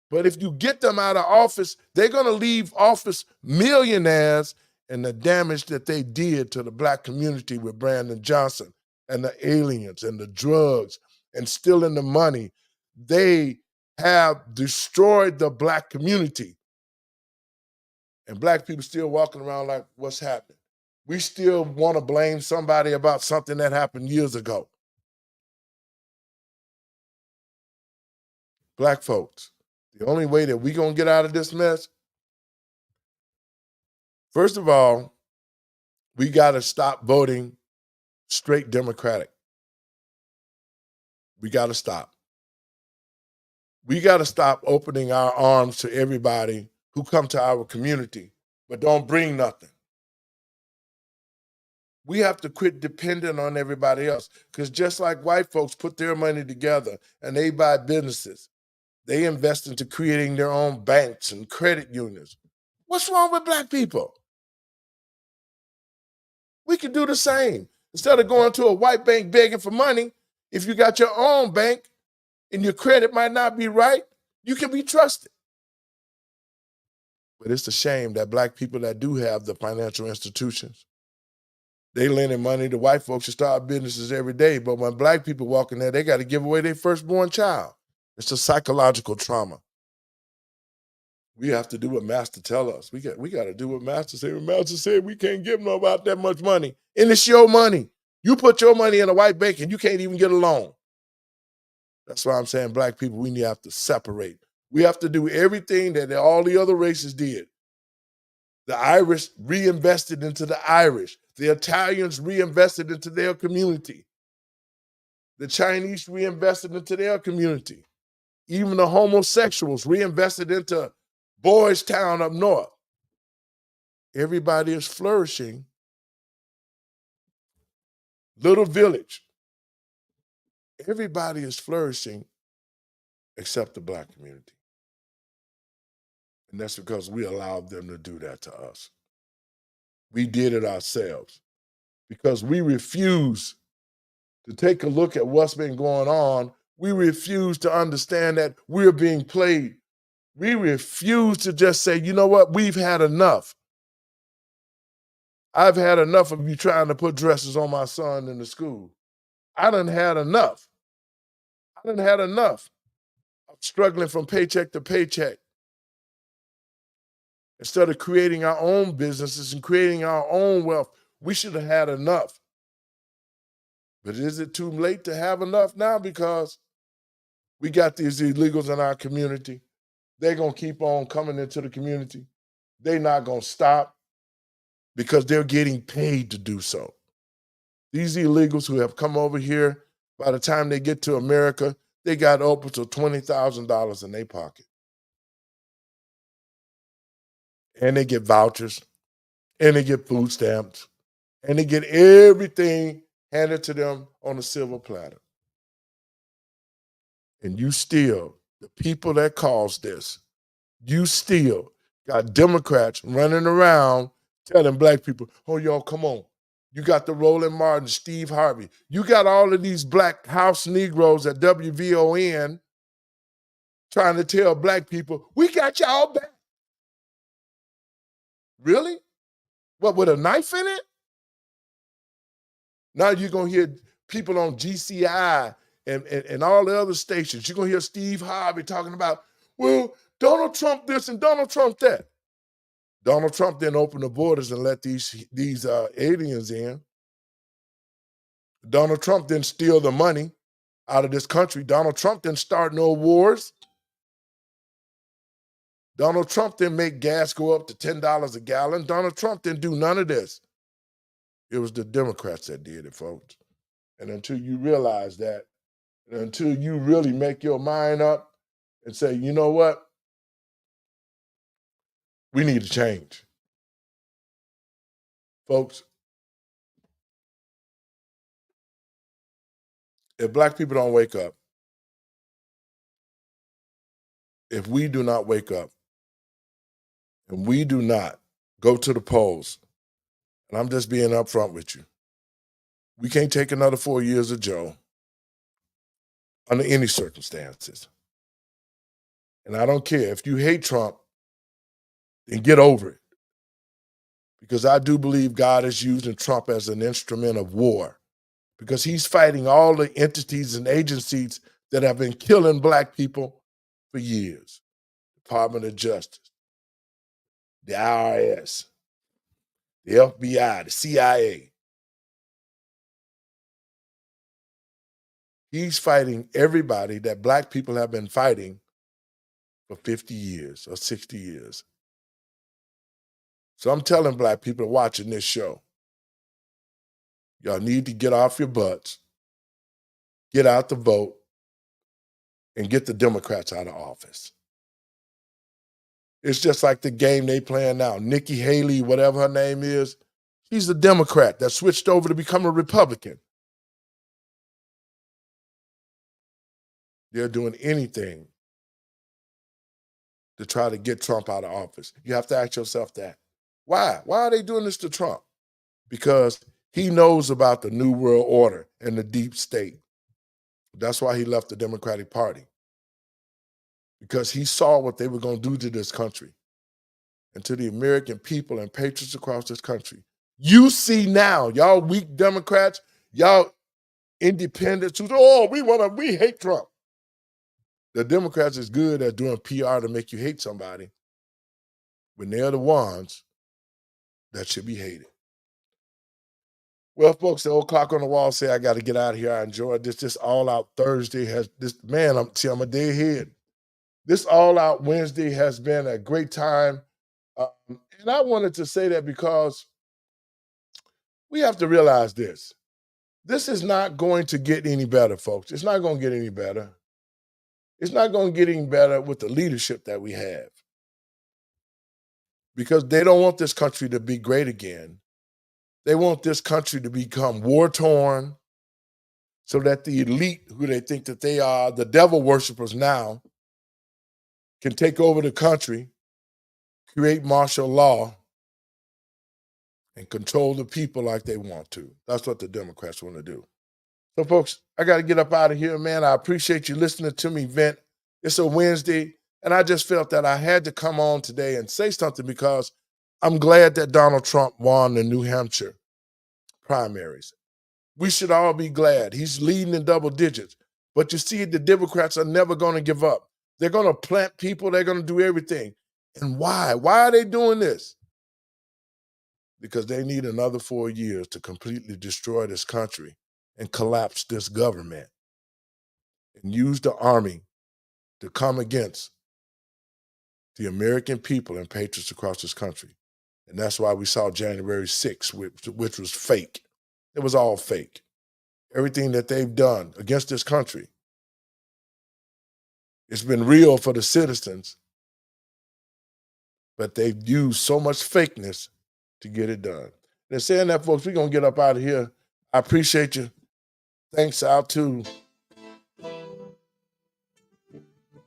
But if you get them out of office, they're going to leave office millionaires, and the damage that they did to the Black community with Brandon Johnson and the aliens and the drugs and stealing the money, they have destroyed the Black community. And Black people still walking around like, what's happening? We still want to blame somebody about something that happened years ago. Black folks, the only way that we're going to get out of this mess, first of all, we got to stop voting straight Democratic. We got to stop. We got to stop opening our arms to everybody who come to our community, but don't bring nothing. We have to quit depending on everybody else, because just like white folks put their money together and they buy businesses, they invest into creating their own banks and credit unions. What's wrong with Black people? We can do the same. Instead of going to a white bank begging for money, if you got your own bank and your credit might not be right, you can be trusted. But it's a shame that black people that do have the financial institutions, they lending money to white folks to start businesses every day. But when black people walk in there, they got to give away their firstborn child. It's a psychological trauma. We have to do what Master tell us. We got to do what Master said. Master said we can't give them about that much money. And it's your money. You put your money in a white bank and you can't even get a loan. That's why I'm saying black people, we have to separate. We have to do everything that all the other races did. The Irish reinvested into the Irish. The Italians reinvested into their community. The Chinese reinvested into their community. Even the homosexuals reinvested into Boys Town up north. Everybody is flourishing. Little village. Everybody is flourishing except the black community. And that's because we allowed them to do that to us. We did it ourselves because we refuse to take a look at what's been going on. We refuse to understand that we're being played. We refuse to just say, you know what, we've had enough. I've had enough of you trying to put dresses on my son in the school. I done had enough. I done had enough of struggling from paycheck to paycheck. Instead of creating our own businesses and creating our own wealth, we should have had enough. But is it too late to have enough now? Because we got these illegals in our community. They're going to keep on coming into the community. They're not going to stop because they're getting paid to do so. These illegals who have come over here, by the time they get to America, they got upwards of $20,000 in their pocket. And they get vouchers, and they get food stamps, and they get everything handed to them on a silver platter. And you still, the people that caused this, you still got Democrats running around telling black people, oh, y'all, come on. You got the Roland Martin, Steve Harvey. You got all of these black house Negroes at WVON trying to tell black people, we got y'all back. Really? What, with a knife in it? Now you're going to hear people on GCI and all the other stations. You're going to hear Steve Harvey talking about, well, Donald Trump this and Donald Trump that. Donald Trump didn't open the borders and let these aliens in. Donald Trump didn't steal the money out of this country. Donald Trump didn't start no wars. Donald Trump didn't make gas go up to $10 a gallon. Donald Trump didn't do none of this. It was the Democrats that did it, folks. And until you realize that, and until you really make your mind up and say, you know what? We need to change. Folks, if black people don't wake up, if we do not wake up, and we do not go to the polls, and I'm just being upfront with you, we can't take another 4 years of Joe under any circumstances. And I don't care. If you hate Trump, then get over it. Because I do believe God is using Trump as an instrument of war. Because he's fighting all the entities and agencies that have been killing black people for years. Department of Justice, the IRS, the FBI, the CIA. He's fighting everybody that black people have been fighting for 50 years or 60 years. So I'm telling black people watching this show, y'all need to get off your butts, get out the vote, and get the Democrats out of office. It's just like the game they playing now. Nikki Haley, whatever her name is, she's a Democrat that switched over to become a Republican. They're doing anything to try to get Trump out of office. You have to ask yourself that. Why? Why are they doing this to Trump? Because he knows about the New World Order and the deep state. That's why he left the Democratic Party. Because he saw what they were going to do to this country. and to the American people and patriots across this country. You see now, y'all weak Democrats, y'all independents who, we hate Trump. The Democrats is good at doing PR to make you hate somebody when they're the ones that should be hated. Well, folks, the old clock on the wall say I got to get out of here. I enjoyed this. This All Out Thursday I'm a day ahead. This All Out Wednesday has been a great time. And I wanted to say that because we have to realize this. This is not going to get any better, folks. It's not going to get any better. It's not going to get any better with the leadership that we have. Because they don't want this country to be great again. They want this country to become war-torn so that the elite, who they think that they are, the devil worshipers now, can take over the country, create martial law, and control the people like they want to. That's what the Democrats want to do. So, folks, I got to get up out of here, man. I appreciate you listening to me vent. It's a Wednesday, and I just felt that I had to come on today and say something because I'm glad that Donald Trump won the New Hampshire primaries. We should all be glad. He's leading in double digits. But you see, the Democrats are never going to give up. They're going to plant people. They're going to do everything. And why? Why are they doing this? Because they need another 4 years to completely destroy this country and collapse this government and use the army to come against the American people and patriots across this country. And that's why we saw January 6th, which was fake. It was all fake. Everything that they've done against this country, it's been real for the citizens, but they've used so much fakeness to get it done. And saying that, folks, we're going to get up out of here. I appreciate you. Thanks out to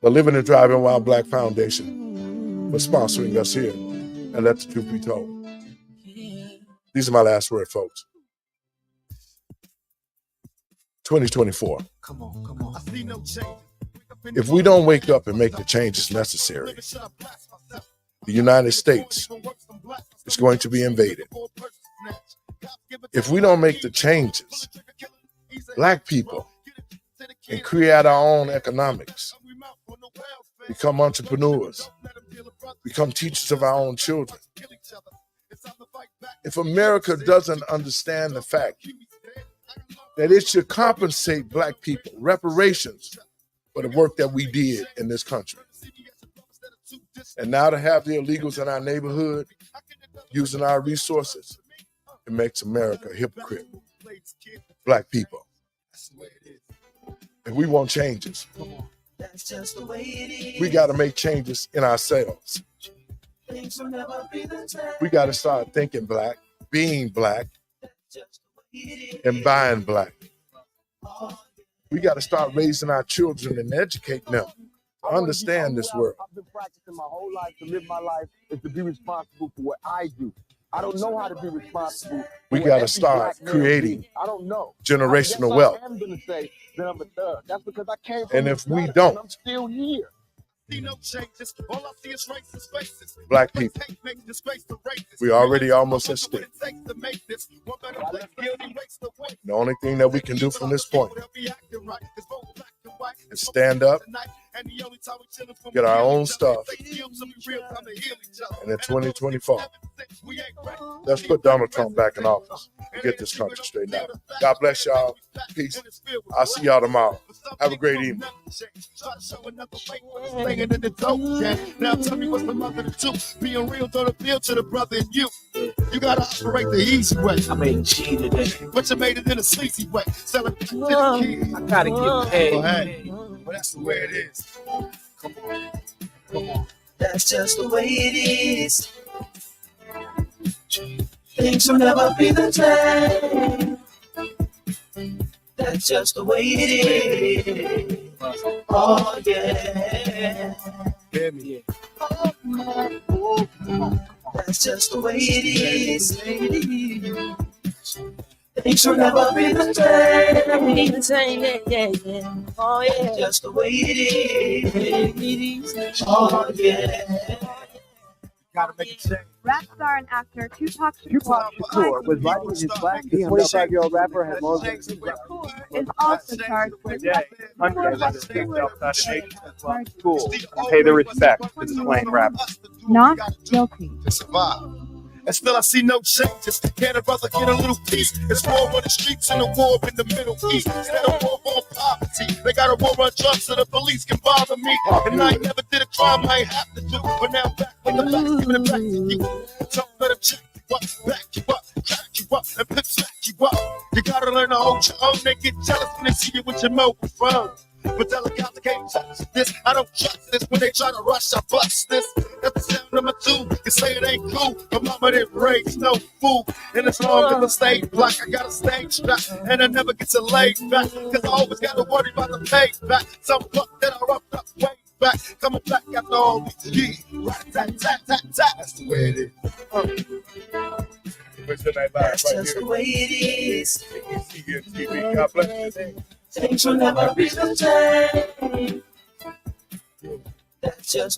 the Living and Driving While Black Foundation for sponsoring us here and Let the Truth Be Told. These are my last words, folks. 2024. Come on. I see no change. If we don't wake up and make the changes necessary, the United States is going to be invaded. If we don't make the changes, Black people can create our own economics, become entrepreneurs, become teachers of our own children. If America doesn't understand the fact that it should compensate Black people, reparations, for the work that we did in this country. And now to have the illegals in our neighborhood using our resources, it makes America a hypocrite. Black people. And we want changes. We got to make changes in ourselves. We got to start thinking Black, being Black, and buying Black. We got to start raising our children and educating them to understand this world. I've been practicing my whole life to live my life is to be responsible for what I do. I don't know how to be responsible. We got to start creating generational wealth. I'm going to say that I'm a thug. That's because I came from and if we don't, I'm still here. Black people, we already almost at stake. The only thing that we can do from this point is stand up, get our own stuff, and in 2024, let's put Donald Trump back in office and get this country straightened out. God bless y'all. Peace. I'll see y'all tomorrow. Have a great evening. Now tell me what's the mother to do. Being real don't appeal to the brother in you. You gotta operate the easy way. I made a G today, but you made it in a sleazy way. Selling to the kids. I gotta get paid. Well, hey, well, that's the way it is. Come on. That's just the way it is. Things will never be the same. That's just the way it is. Oh, yeah. Baby. That's just the way it is. Things will never be the same. Yeah. Oh, yeah. That's just the way it is. Oh, yeah. gotta make a change. Rap star and actor Tupac Shakur was riding in his black. The 25-year-old rapper had long Shakur is also charged with hundreds of self-assassination school and pay their respects to the slain rapper. not guilty. To survive. And still I see no changes. Can a brother get a little peace? It's war on the streets and a war in the Middle East. Instead of war on poverty, they got a war on drugs so the police can bother me. And I ain't never did a crime I ain't have to do. But now back in the back, giving it back to you. So let them check you up, back you up, crack you up, and pimp smack you up. You gotta learn to hold your own. They get jealous when they see you with your microphone. But tell a cop they can't touch this. I don't trust this. When they try to rush, I bust this. That's the sound number 2. You say it ain't cool. My mama didn't raise no fool. And as long as I stay black, I got a stage strap. And I never get to lay back. Cause I always gotta worry about the payback. Some fuck that I roughed up way back. Coming back after all these years. Rat-tat-tat-tat-tat. That's the way it is. That's just the way it is. God bless you. Things will never be the same. That's just